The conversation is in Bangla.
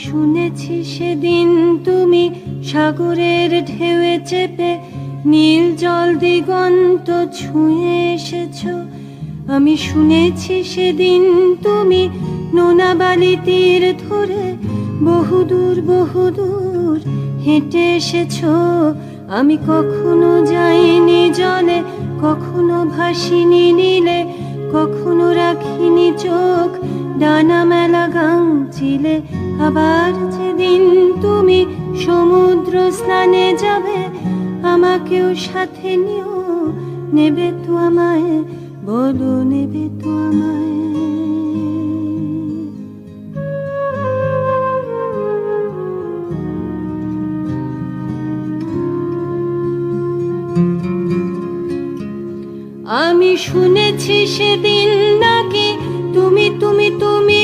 শুনেছি সেদিন তুমি সাগরের ঢেউয়ে চেপে নীল জল দিগন্ত ছুঁয়ে এসেছো। আমি শুনেছি সেদিন তুমি নোনা বালি তীর ধরে বহুদূর বহুদূর হেঁটে এসেছো। আমি কখনো যাইনি জলে, কখনো ভাসিনি নীলে, কখনো রাখিনি চোখ ডানা মেলা গাংচিলে। আবার যেদিন তুমি সমুদ্র স্নানে যাবে, আমাকেও সাথে নিও, নেবে তো আমায়, বলো নেবে তো আমায়। আমি শুনেছি সেদিন নাকি তুমি তুমি তুমি